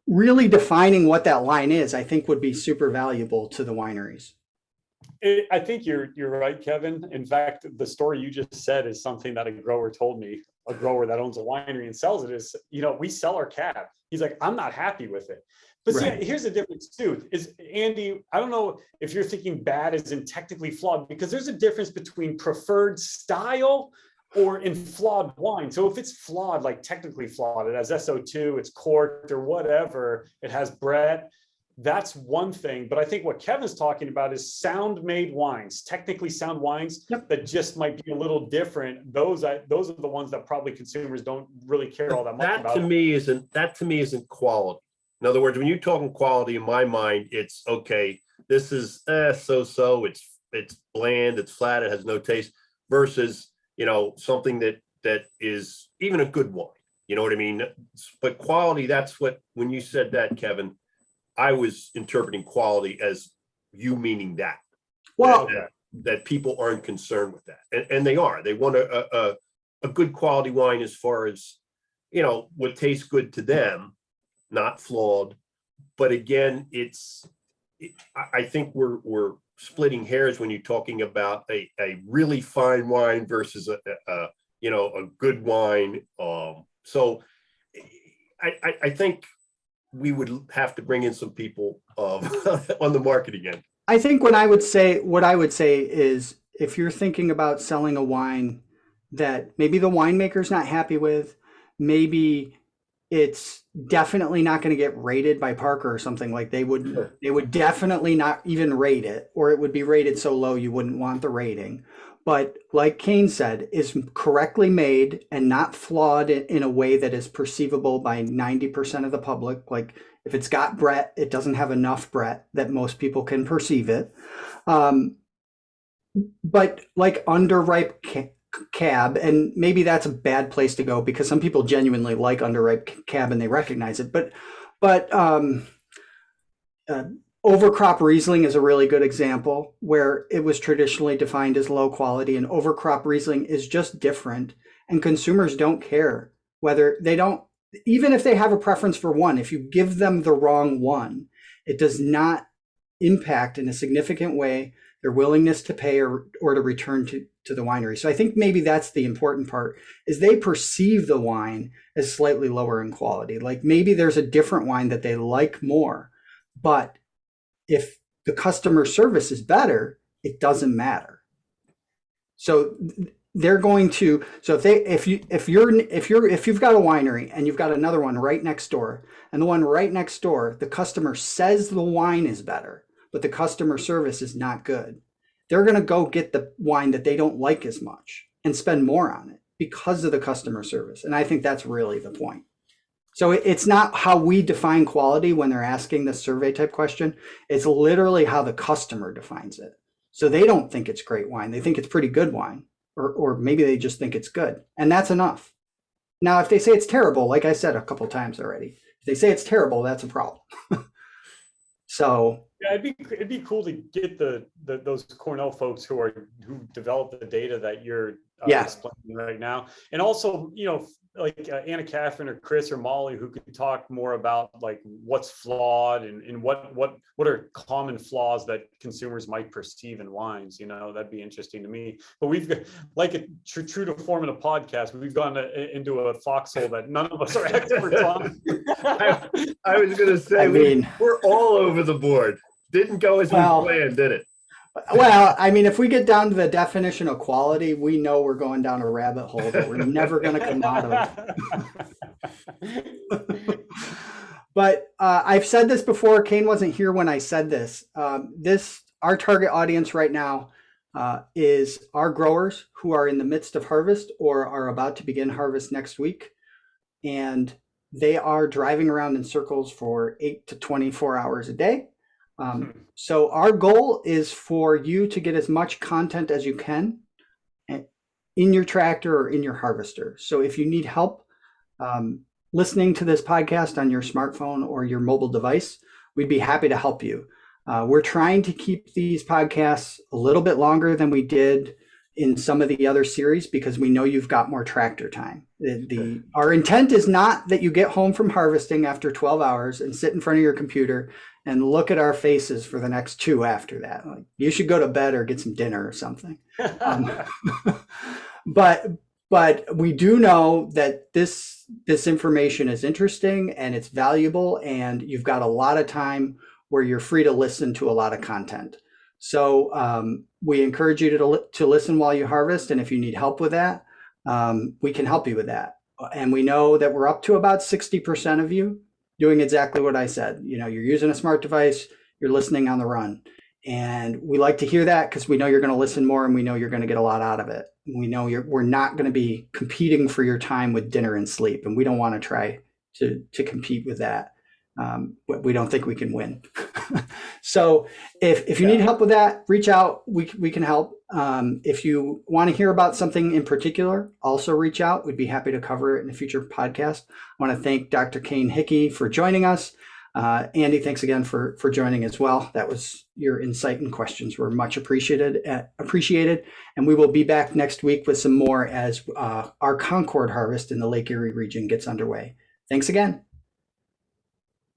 really defining what that line is, I think would be super valuable to the wineries. I think you're right, Kevin. In fact, the story you just said is something that a grower told me, a grower that owns a winery and sells it, is, we sell our Cab. He's like, I'm not happy with it. But see, here's the difference too, is Andy, I don't know if you're thinking bad as in technically flawed, because there's a difference between preferred style or in flawed wine. So if it's flawed, like technically flawed, it has SO2, it's corked or whatever, it has Brett, that's one thing. But I think what Kevin's talking about is sound made wines, technically sound wines that just might be a little different. Those are the ones that probably consumers don't really care all that much about. That to me isn't quality. In other words, when you're talking quality, in my mind, it's okay, this is so-so, it's bland, it's flat, it has no taste, versus, something that is even a good wine. You know what I mean? But quality, that's what, when you said that, Kevin, I was interpreting quality as you meaning that. Well, that people aren't concerned with that. And they are. They want a good quality wine as far as, what tastes good to them, not flawed. But again, I think we're splitting hairs when you're talking about a really fine wine versus a good wine. So I think we would have to bring in some people on the marketing end. I think what I would say is, if you're thinking about selling a wine that maybe the winemaker's not happy with, maybe it's definitely not going to get rated by Parker or something. Like they would definitely not even rate it, or it would be rated so low you wouldn't want the rating. But like Cain said, is correctly made and not flawed in a way that is perceivable by 90% of the public. Like if it's got Brett, it doesn't have enough Brett that most people can perceive it. But like underripe cab, and maybe that's a bad place to go because some people genuinely like underripe cab and they recognize it. But overcrop Riesling is a really good example where it was traditionally defined as low quality, and overcrop Riesling is just different, and consumers don't care whether they don't, even if they have a preference for one, if you give them the wrong one, it does not impact in a significant way their willingness to pay or to return to the winery. So I think maybe that's the important part, is they perceive the wine as slightly lower in quality. Like maybe there's a different wine that they like more, but if the customer service is better, it doesn't matter. So they're going to, so if you've got a winery and you've got another one right next door, and the one right next door, the customer says the wine is better, but the customer service is not good, they're going to go get the wine that they don't like as much and spend more on it because of the customer service. And I think that's really the point. So it's not how we define quality when they're asking the survey type question. It's literally how the customer defines it. So they don't think it's great wine. They think it's pretty good wine, or maybe they just think it's good. And that's enough. Now, if they say it's terrible, like I said a couple times already, if they say it's terrible, that's a problem. So yeah, it'd be cool to get those Cornell folks who develop the data that you're explaining right now, and also like Anna Catherine or Chris or Molly who could talk more about like what's flawed and what are common flaws that consumers might perceive in wines. That'd be interesting to me. But we've got, like true to form in a podcast, we've gone into a foxhole that none of us are experts on. I was going to say, we're all over the board. Didn't go as we planned, did it? Well, I mean, if we get down to the definition of quality, we know we're going down a rabbit hole that we're never going to come out of. But I've said this before. Cain wasn't here when I said this. Our target audience right now is our growers who are in the midst of harvest or are about to begin harvest next week. And they are driving around in circles for 8 to 24 hours a day. So our goal is for you to get as much content as you can in your tractor or in your harvester. So if you need help listening to this podcast on your smartphone or your mobile device, we'd be happy to help you. We're trying to keep these podcasts a little bit longer than we did in some of the other series because we know you've got more tractor time. Our intent is not that you get home from harvesting after 12 hours and sit in front of your computer and look at our faces for the next 2 after that. Like, you should go to bed or get some dinner or something. But we do know that this information is interesting and it's valuable, and you've got a lot of time where you're free to listen to a lot of content. So we encourage you to listen while you harvest, and if you need help with that, we can help you with that. And we know that we're up to about 60% of you doing exactly what I said. You're using a smart device, you're listening on the run. And we like to hear that because we know you're going to listen more and we know you're going to get a lot out of it. We know we're not going to be competing for your time with dinner and sleep, and we don't want to try to compete with that. We don't think we can win. So if you need help with that, reach out. We can help. If you want to hear about something in particular, also reach out. We'd be happy to cover it in a future podcast. I want to thank Dr. Cain Hickey for joining us. Andy, thanks again for joining as well. That was your insight and questions were much appreciated. And we will be back next week with some more as our Concord harvest in the Lake Erie region gets underway. Thanks again.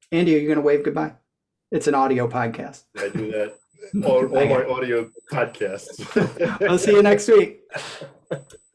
Andy, are you going to wave goodbye? It's an audio podcast. I do that. All my audio podcasts. I'll see you next week.